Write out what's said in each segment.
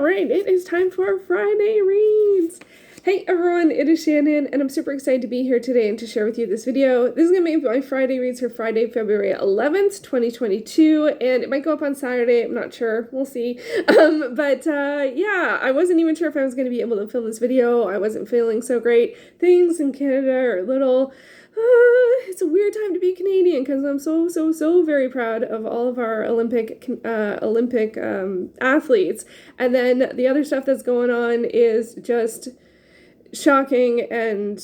right, it is time for Friday Reads. Hey everyone, it is Shannon, and I'm super excited to be here today and to share with you this video. This is going to be my Friday Reads for Friday, February 11th, 2022, and it might go up on Saturday, I'm not sure, we'll see. Yeah, I wasn't even sure if I was going to be able to film this video. I wasn't feeling so great. Things in Canada are a little... it's a weird time to be Canadian because I'm so very proud of all of our Olympic athletes, and then the other stuff that's going on is just shocking and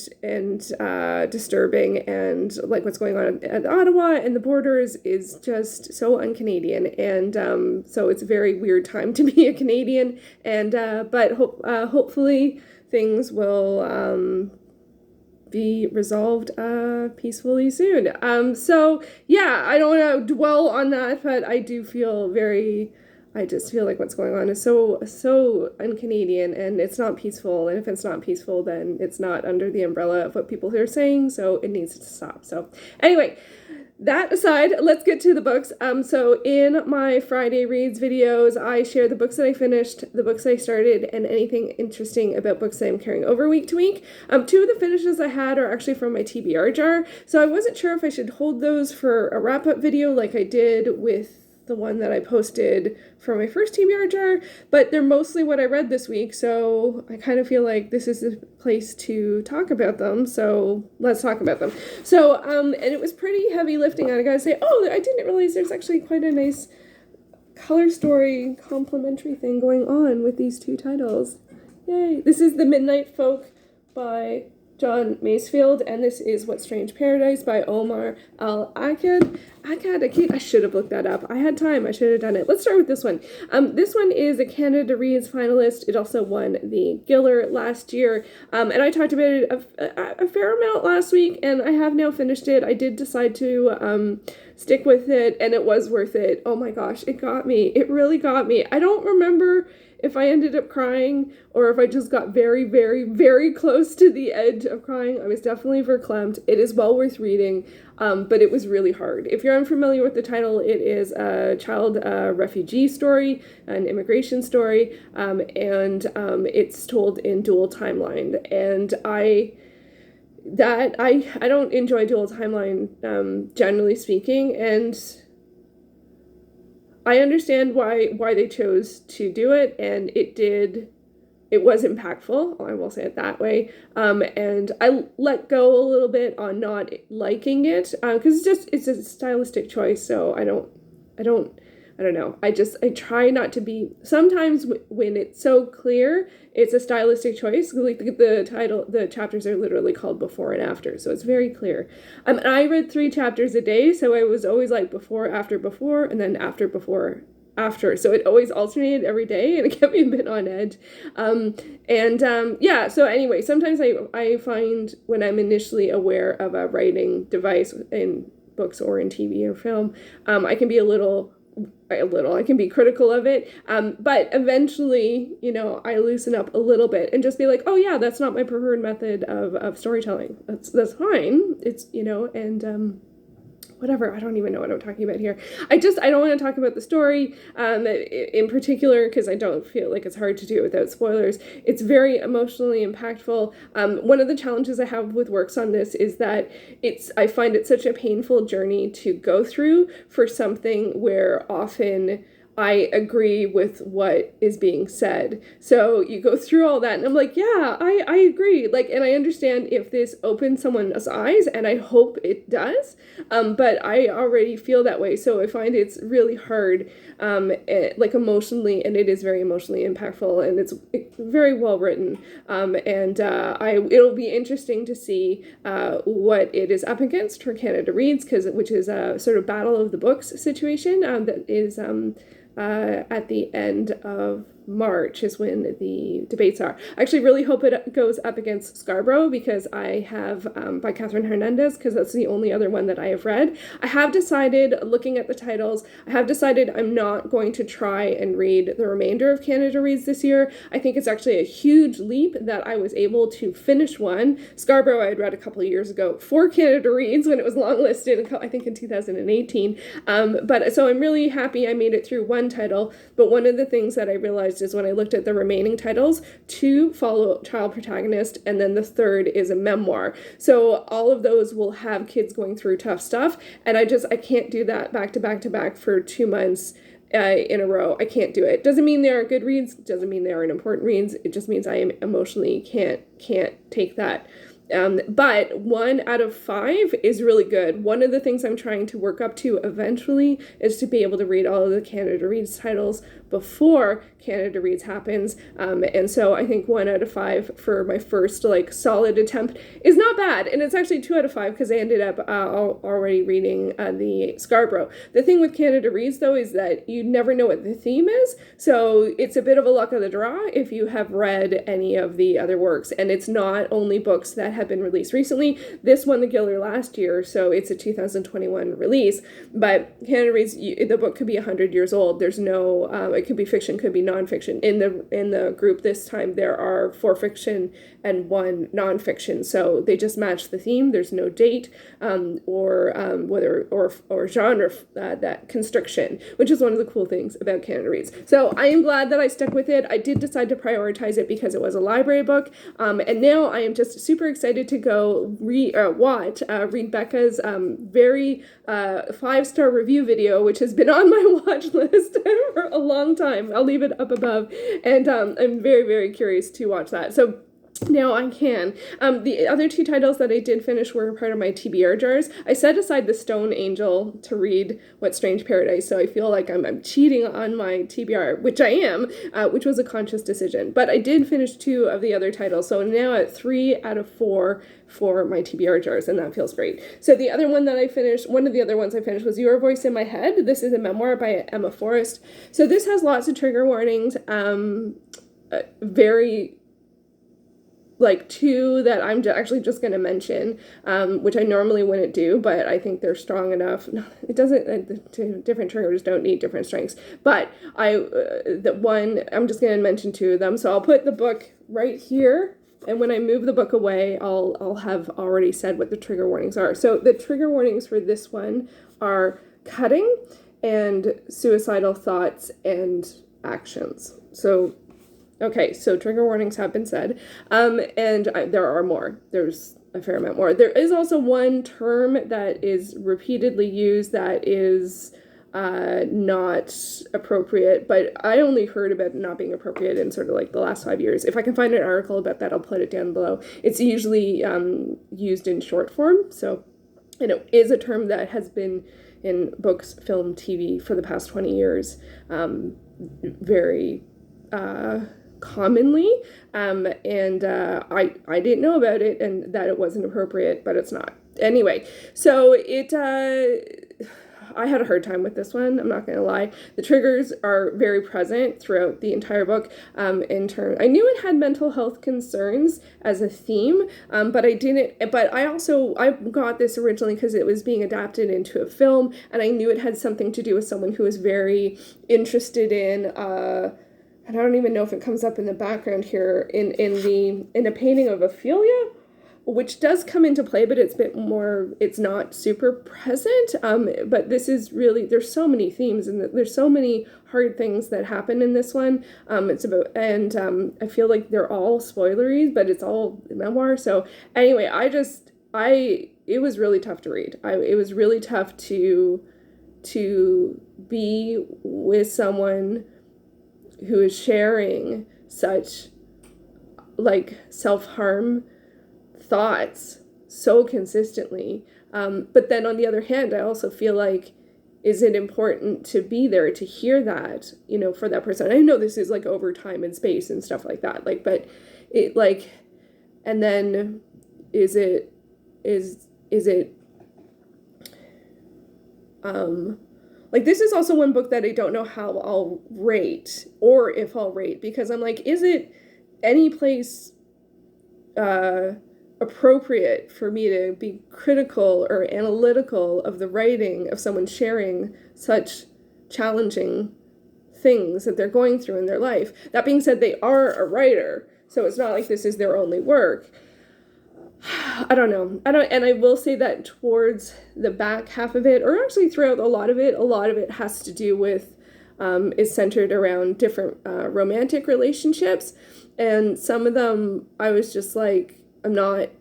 disturbing, and like what's going on at Ottawa and the borders is just so un-Canadian, and so it's a very weird time to be a Canadian, and but hopefully things will be resolved peacefully soon. So yeah, I don't want to dwell on that, but I do feel I just feel like what's going on is so un-Canadian, and it's not peaceful, and if it's not peaceful, then it's not under the umbrella of what people are saying, so it needs to stop. So anyway, that aside, let's get to the books. So in my Friday Reads videos, I share the books that I finished, the books I started, and anything interesting about books that I'm carrying over week to week. Two of the finishes I had are actually from my TBR jar, so I wasn't sure if I should hold those for a wrap-up video like I did with the one that I posted for my first TBR jar, but they're mostly what I read this week, so I kind of feel like this is the place to talk about them, so let's talk about them. So, and it was pretty heavy lifting, and I gotta say, oh, I didn't realize there's actually quite a nice color story complementary thing going on with these two titles. Yay! This is The Midnight Folk by John Masefield, and this is What Strange Paradise by Omar Akkad. I should have looked that up. I had time. I should have done it. Let's start with this one. This one is a Canada Reads finalist. It also won the Giller last year, and I talked about it a fair amount last week, and I have now finished it. I did decide to stick with it, and it was worth it. Oh my gosh, it got me. It really got me. I don't remember if I ended up crying or if I just got very close to the edge of crying. I was definitely verklempt. It is well worth reading, but it was really hard. If you're unfamiliar with the title, it is a child refugee story, an immigration story, and it's told in dual timeline. And I don't enjoy dual timeline, generally speaking, and I understand why they chose to do it, and it was impactful, I will say it that way, and I let go a little bit on not liking it, because it's a stylistic choice, so I don't know, I try not to be, sometimes when it's so clear, it's a stylistic choice, like the chapters are literally called before and after, so it's very clear. And I read 3 chapters a day, so I was always like before, and then after, before, after, so it always alternated every day, and it kept me a bit on edge. Yeah, so anyway, sometimes I find when I'm initially aware of a writing device in books or in TV or film, I can be I can be critical of it, but eventually, I loosen up a little bit and just be like, oh yeah, that's not my preferred method of storytelling. That's fine. It's, and whatever, I don't even know what I'm talking about here. I don't want to talk about the story in particular because I don't feel like it's hard to do it without spoilers. It's very emotionally impactful. One of the challenges I have with works on this is that I find it such a painful journey to go through for something where often I agree with what is being said. So you go through all that and I'm like, yeah, I agree. And I understand if this opens someone's eyes, and I hope it does. But I already feel that way. So I find it's really hard, emotionally, and it is very emotionally impactful, and it's very well written. It'll be interesting to see what it is up against for Canada Reads, which is a sort of battle of the books situation that is at the end of March is when the debates are. I actually really hope it goes up against Scarborough, because I have, by Catherine Hernandez, because that's the only other one that I have read. I have decided, looking at the titles, I'm not going to try and read the remainder of Canada Reads this year. I think it's actually a huge leap that I was able to finish one. Scarborough I had read a couple of years ago for Canada Reads when it was longlisted, I think in 2018. So I'm really happy I made it through one fun title. But one of the things that I realized is when I looked at the remaining titles, 2 follow child protagonist, and then the third is a memoir. So all of those will have kids going through tough stuff, and I can't do that back to back to back for 2 months in a row. I can't do it. Doesn't mean they aren't good reads. Doesn't mean they aren't important reads. It just means I am emotionally can't take that. But 1 out of 5 is really good. One of the things I'm trying to work up to eventually is to be able to read all of the Canada Reads titles before Canada Reads happens. And so I think 1 out of 5 for my first solid attempt is not bad. And it's actually 2 out of 5 because I ended up already reading the Scarborough. The thing with Canada Reads though is that you never know what the theme is. So it's a bit of a luck of the draw if you have read any of the other works. And it's not only books that have been released recently. This won the Giller last year, so it's a 2021 release. But Canada Reads, the book could be 100 years old. There's no, it could be fiction, could be nonfiction. In the group this time, there are 4 fiction and 1 nonfiction. So they just match the theme. There's no date or genre that constriction, which is one of the cool things about Canada Reads. So I am glad that I stuck with it. I did decide to prioritize it because it was a library book, and now I am just super excited to go watch Becca's very 5-star review video, which has been on my watch list for a long time. I'll leave it up above, and I'm very, very curious to watch that. So now I can. The other 2 titles that I did finish were part of my TBR jars. I set aside The Stone Angel to read What Strange Paradise, so I feel like I'm cheating on my TBR, which I am, which was a conscious decision. But I did finish 2 of the other titles, so I'm now at 3 out of 4 for my TBR jars, and that feels great. So the other one that I finished, one of the other ones I finished was Your Voice in My Head. This is a memoir by Emma Forrest. So this has lots of trigger warnings, very 2 that I'm actually just going to mention, which I normally wouldn't do, but I think they're strong enough. It doesn't, different triggers don't need different strengths, but I'm just going to mention 2 of them. So I'll put the book right here, and when I move the book away, I'll have already said what the trigger warnings are. So the trigger warnings for this one are cutting and suicidal thoughts and actions. So okay, so trigger warnings have been said, and there are more. There's a fair amount more. There is also one term that is repeatedly used that is not appropriate, but I only heard about it not being appropriate in sort of the last 5 years. If I can find an article about that, I'll put it down below. It's usually used in short form, so it is a term that has been in books, film, TV for the past 20 years, very commonly, and I didn't know about it and that it wasn't appropriate, but it's not. Anyway, so I had a hard time with this one, I'm not going to lie. The triggers are very present throughout the entire book. I knew it had mental health concerns as a theme, but I didn't, but I got this originally because it was being adapted into a film, and I knew it had something to do with someone who was very interested in, and I don't even know if it comes up in the background here, in a painting of Ophelia, which does come into play, but it's not super present. But this is really, there's so many themes and there's so many hard things that happen in this one. I feel like they're all spoilery, but it's all memoir. So anyway, it was really tough to read. It was really tough to be with someone who is sharing such self-harm thoughts so consistently. But then on the other hand, I also feel like, is it important to be there to hear that, for that person? I know this is over time and space and stuff like that, but it and then is it this is also one book that I don't know how I'll rate, or if I'll rate, because I'm is it any place appropriate for me to be critical or analytical of the writing of someone sharing such challenging things that they're going through in their life? That being said, they are a writer, so it's not like this is their only work. I don't know. And I will say that towards the back half of it, or actually throughout a lot of it has to do with is centered around different romantic relationships. And some of them, I was just like, I'm not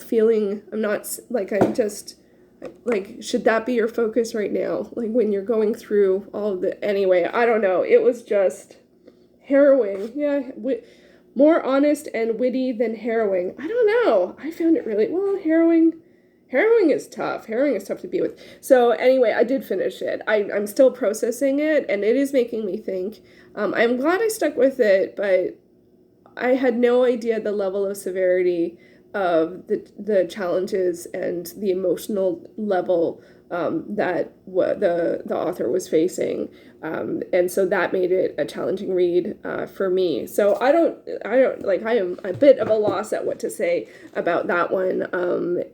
feeling, should that be your focus right now? Like when you're going through all of the, anyway, I don't know. It was just harrowing. Yeah. More honest and witty than harrowing. I don't know. I found it really, harrowing is tough. Harrowing is tough to be with. So anyway, I did finish it. I'm still processing it, and it is making me think. I'm glad I stuck with it, but I had no idea the level of severity of the challenges and the emotional level that the author was facing, and so that made it a challenging read for me. So I am a bit of a loss at what to say about that one,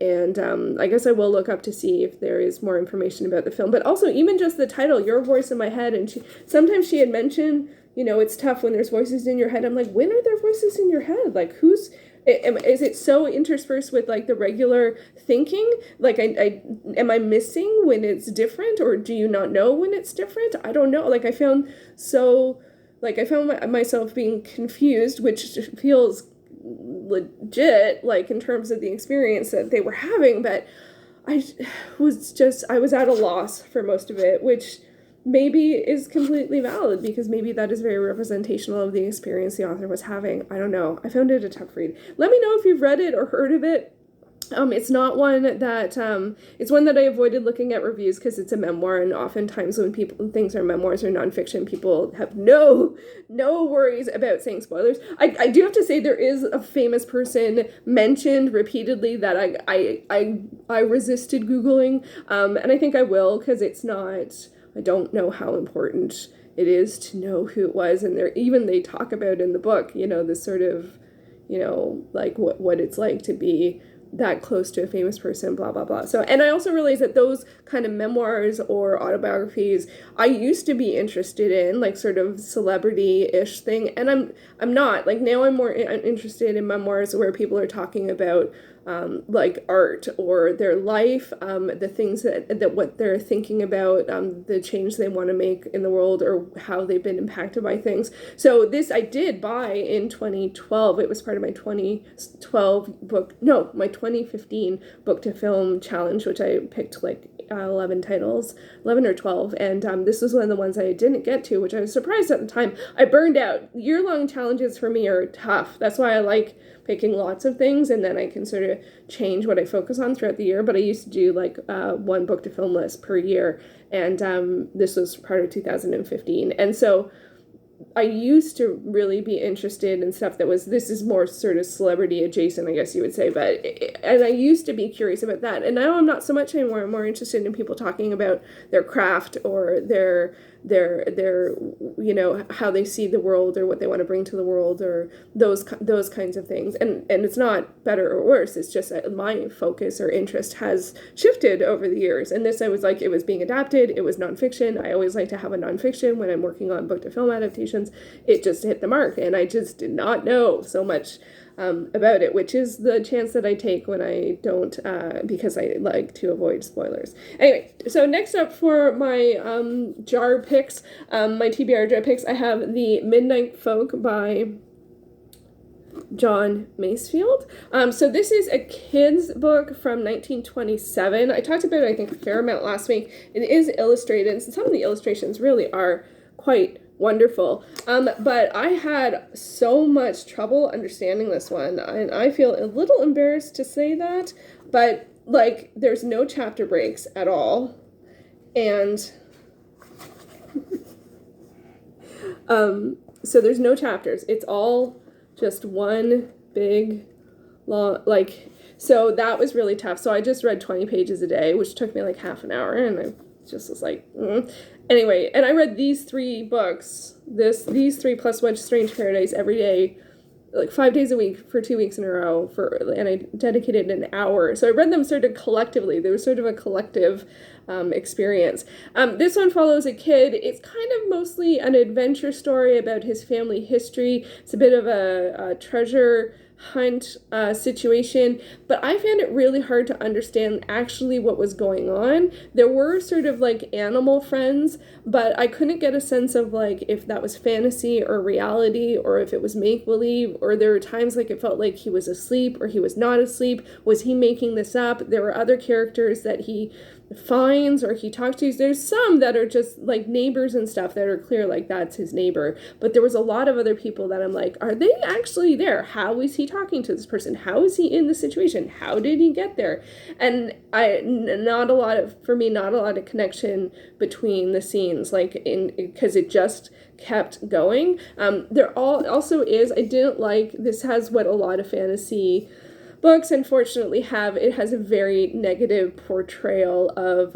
and I guess I will look up to see if there is more information about the film. But also, even just the title, Your Voice in My Head, and sometimes she had mentioned, it's tough when there's voices in your head. I'm like, when are there voices in your head? Like, is it so interspersed with like the regular thinking? Like, am I missing when it's different, or do you not know when it's different? I don't know. Like, I found myself being confused, which feels legit, like in terms of the experience that they were having, but I was at a loss for most of it, which maybe is completely valid, because maybe that is very representational of the experience the author was having. I don't know. I found it a tough read. Let me know if you've read it or heard of it. It's not one that, it's one that I avoided looking at reviews because it's a memoir, and oftentimes when things are memoirs or nonfiction, people have no worries about saying spoilers. I do have to say there is a famous person mentioned repeatedly that I resisted Googling, and I think I will, because I don't know how important it is to know who it was, and they talk about in the book, this sort of, like what it's like to be that close to a famous person, blah, blah, blah. So, and I also realized that those kind of memoirs or autobiographies I used to be interested in, like sort of celebrity-ish thing, and I'm not. Like, now I'm more interested in memoirs where people are talking about like art or their life, the things that what they're thinking about, the change they want to make in the world, or how they've been impacted by things. So this I did buy in 2012. It was part of my 2015 book to film challenge, which I picked like 11 or 12, and this was one of the ones I didn't get to, which I was surprised at the time. I burned out. Year-long challenges for me are tough. That's why I like picking lots of things, and then I can sort of change what I focus on throughout the year. But I used to do like one book to film list per year, and this was part of 2015, and so I used to really be interested in stuff this is more sort of celebrity adjacent, I guess you would say, and I used to be curious about that, and now I'm not so much anymore. I'm more interested in people talking about their craft, or their how they see the world, or what they want to bring to the world, or those kinds of things, and it's not better or worse. It's just that my focus or interest has shifted over the years, and this, I was like, it was being adapted, it was nonfiction. I always like to have a nonfiction when I'm working on book to film adaptations. It just hit the mark, and I just did not know so much about it, which is the chance that I take when I don't, because I like to avoid spoilers. Anyway, so next up for my jar picks, my TBR jar picks, I have The Midnight Folk by John Masefield. So this is a kid's book from 1927. I talked about it, I think, a fair amount last week. It is illustrated, and some of the illustrations really are quite wonderful. But I had so much trouble understanding this one, and I feel a little embarrassed to say that, but like, there's no chapter breaks at all, and so there's no chapters. It's all just one big long, like, so that was really tough. So I just read 20 pages a day, which took me like half an hour, and I just was like, Anyway, and I read these three books, these three plus Wedge Strange Paradise every day, like 5 days a week for 2 weeks in a row, and I dedicated an hour. So I read them sort of collectively. There was sort of a collective experience. This one follows a kid. It's kind of mostly an adventure story about his family history. It's a bit of a treasure hunt situation, but I found it really hard to understand actually what was going on. There were sort of like animal friends, but I couldn't get a sense of like if that was fantasy or reality, or if it was make-believe, or there were times like it felt like he was asleep or he was not asleep. Was he making this up? There were other characters that he finds or he talks to. There's some that are just like neighbors and stuff that are clear like that's his neighbor, but there was a lot of other people that I'm like, are they actually there? How is he talking to this person? How is he in the situation? How did he get there? And not a lot of connection between the scenes, like in, because it just kept going. There also is, I didn't like, this has what a lot of fantasy books unfortunately have. It has a very negative portrayal of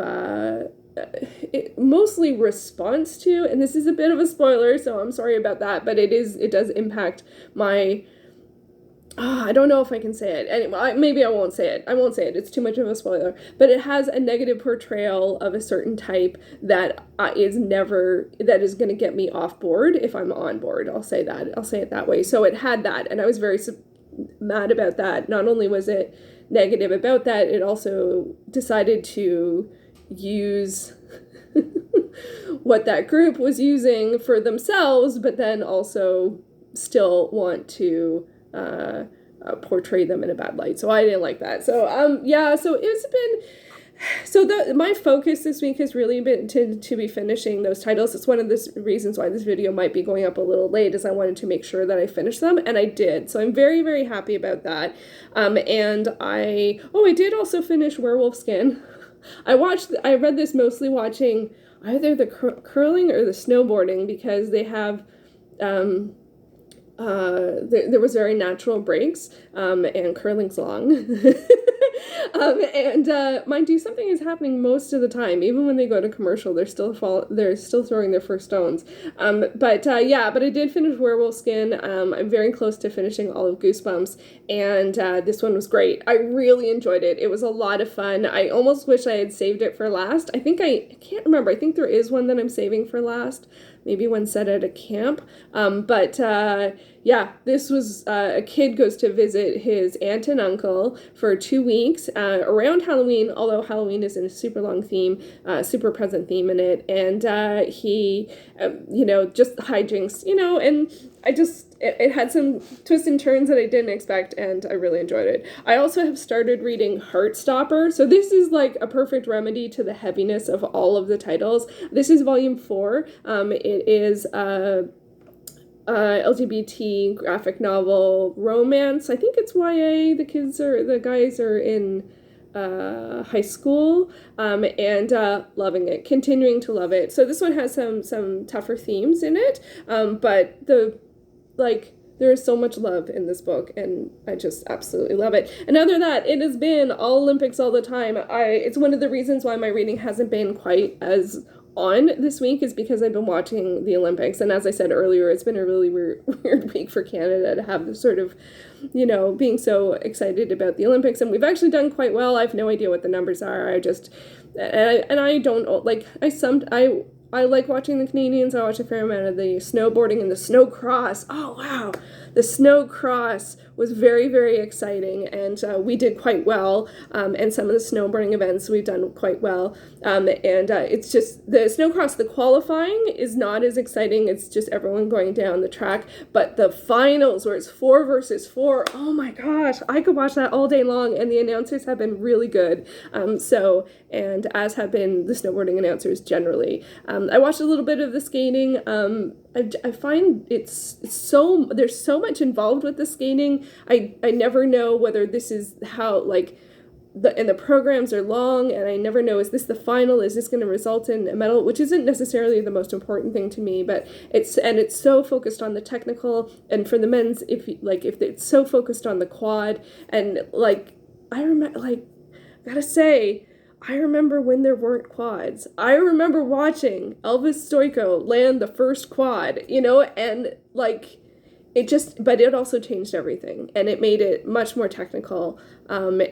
mostly response to, and this is a bit of a spoiler, so I'm sorry about that, but it does impact my I don't know if I can say it. Anyway, maybe I won't say it. It's too much of a spoiler. But it has a negative portrayal of a certain type that is going to get me off board if I'm on board. I'll say it that way. So it had that, and I was very mad about that. Not only was it negative about that, it also decided to use what that group was using for themselves, but then also still want to portray them in a bad light. So I didn't like that. So so it's been, my focus this week has really been to be finishing those titles. It's one of the reasons why this video might be going up a little late, is I wanted to make sure that I finished them, and I did. So I'm very, very happy about that. And I did also finish Werewolf Skin. I read this mostly watching either the curling or the snowboarding, because they have there was very natural breaks, and curling's long. Mind you, something is happening most of the time. Even when they go to commercial, they're still throwing their first stones. But I did finish Werewolf Skin. I'm very close to finishing all of Goosebumps, and this one was great. I really enjoyed it. It was a lot of fun. I almost wish I had saved it for last. I can't remember. I think there is one that I'm saving for last. Maybe one set at a camp. This was a kid goes to visit his aunt and uncle for 2 weeks around Halloween, although Halloween is in a super long theme, super present theme in it. And he, just hijinks, and it had some twists and turns that I didn't expect, and I really enjoyed it. I also have started reading Heartstopper. So this is like a perfect remedy to the heaviness of all of the titles. This is volume 4. It is LGBT graphic novel romance. I think it's YA. The guys are in high school, and loving it, continuing to love it. So this one has some tougher themes in it, but there is so much love in this book, and I just absolutely love it. And other than that, it has been all Olympics all the time. It's one of the reasons why my reading hasn't been quite as on this week, is because I've been watching the Olympics. And as I said earlier, it's been a really weird week for Canada to have this sort of, being so excited about the Olympics. And we've actually done quite well. I have no idea what the numbers are. I like watching the Canadians. I watch a fair amount of the snowboarding and the snow cross. Oh, wow. The snow cross was very, very exciting, and we did quite well. And some of the snowboarding events we've done quite well. It's just the snow cross, the qualifying is not as exciting. It's just everyone going down the track. But the finals, where it's 4 versus 4, oh my gosh, I could watch that all day long. And the announcers have been really good. And as have been the snowboarding announcers generally. I watched a little bit of the skating. I find there's so much involved with the skating. I never know whether this is how, the programs are long, and I never know, is this the final? Is this going to result in a medal? Which isn't necessarily the most important thing to me, but it's so focused on the technical, and for the men's, if it's so focused on the quad, and I remember, gotta say, I remember when there weren't quads. I remember watching Elvis Stoico land the first quad, and but it also changed everything, and it made it much more technical. I don't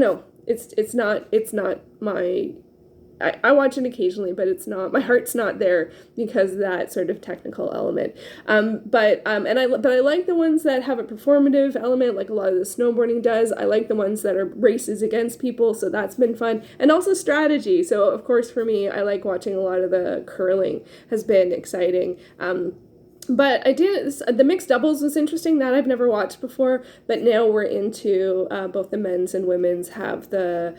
know. It's not my I watch it occasionally, but it's not, my heart's not there because of that sort of technical element. But I like the ones that have a performative element, like a lot of the snowboarding does. I like the ones that are races against people, so that's been fun. And also strategy. So of course for me, I like watching a lot of the curling has been exciting. But the mixed doubles was interesting, that I've never watched before, but now we're into both the men's and women's have their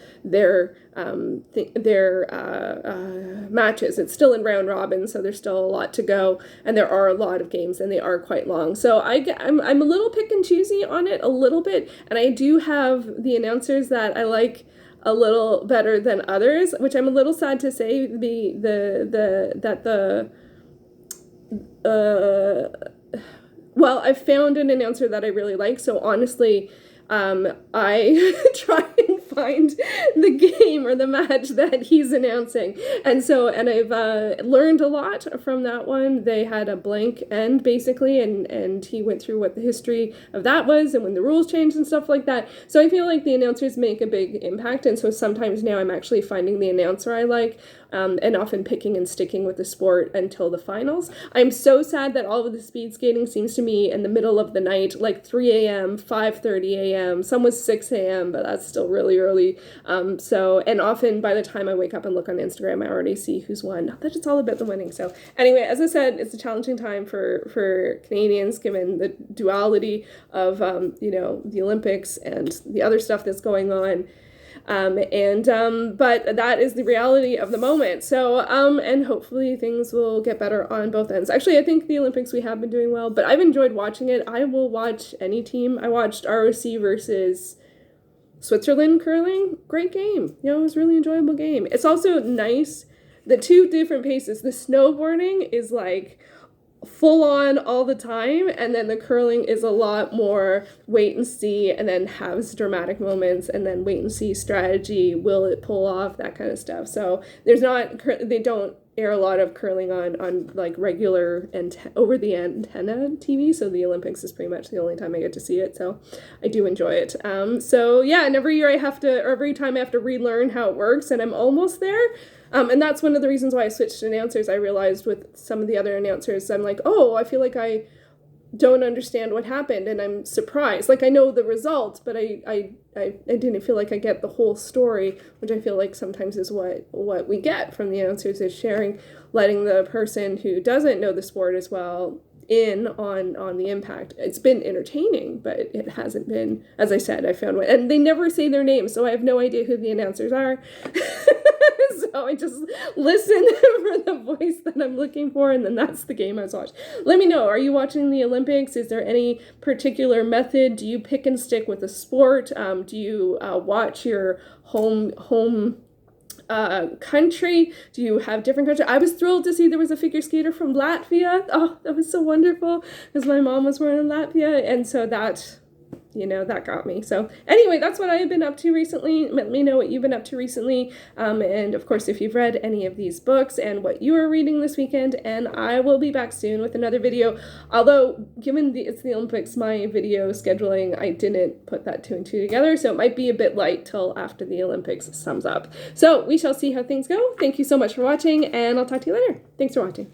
matches. It's still in round robin, so there's still a lot to go, and there are a lot of games, and they are quite long. So I'm a little pick and choosy on it a little bit, and I do have the announcers that I like a little better than others, which I'm a little sad to say. Well, I found an announcer that I really like, so honestly, I try and find the game or the match that he's announcing. And I've learned a lot from that one. They had a blank end, basically, and he went through what the history of that was and when the rules changed and stuff like that. So I feel like the announcers make a big impact, and so sometimes now I'm actually finding the announcer I like, and often picking and sticking with the sport until the finals. I'm so sad that all of the speed skating seems to me in the middle of the night, like 3 a.m., 5:30 a.m., some was 6 a.m., but that's still really early. And often by the time I wake up and look on Instagram, I already see who's won. Not that it's all about the winning. So anyway, as I said, it's a challenging time for Canadians, given the duality of, the Olympics and the other stuff that's going on. But that is the reality of the moment. So, and hopefully things will get better on both ends. Actually, I think the Olympics, we have been doing well, but I've enjoyed watching it. I will watch any team. I watched ROC versus Switzerland curling. Great game. It was a really enjoyable game. It's also nice. The two different paces. The snowboarding is like full on all the time, and then the curling is a lot more wait and see, and then has dramatic moments, and then wait and see strategy, will it pull off, that kind of stuff. So they don't air a lot of curling on like regular and over the antenna TV, so the Olympics is pretty much the only time I get to see it, so I do enjoy it. And every year every time I have to relearn how it works, and I'm almost there. And that's one of the reasons why I switched to announcers. I realized with some of the other announcers, I'm like, oh, I feel like I don't understand what happened, and I'm surprised. Like, I know the result, but I didn't feel like I get the whole story, which I feel like sometimes is what we get from the announcers, is letting the person who doesn't know the sport as well in on the impact. It's been entertaining, but it hasn't been, as I said, I found one. And they never say their names, so I have no idea who the announcers are. So I just listen for the voice that I'm looking for, and then that's the game I was watching. Let me know, are you watching the Olympics? Is there any particular method? Do you pick and stick with a sport? Do you watch your home country? Do you have different countries? I was thrilled to see there was a figure skater from Latvia. Oh, that was so wonderful, because my mom was born in Latvia, and so that got me. So anyway, that's what I've been up to recently. Let me know what you've been up to recently. And of course, if you've read any of these books and what you are reading this weekend, and I will be back soon with another video. Although, given it's the Olympics, my video scheduling, I didn't put that 2 and 2 together, so it might be a bit light till after the Olympics sums up. So we shall see how things go. Thank you so much for watching, and I'll talk to you later. Thanks for watching.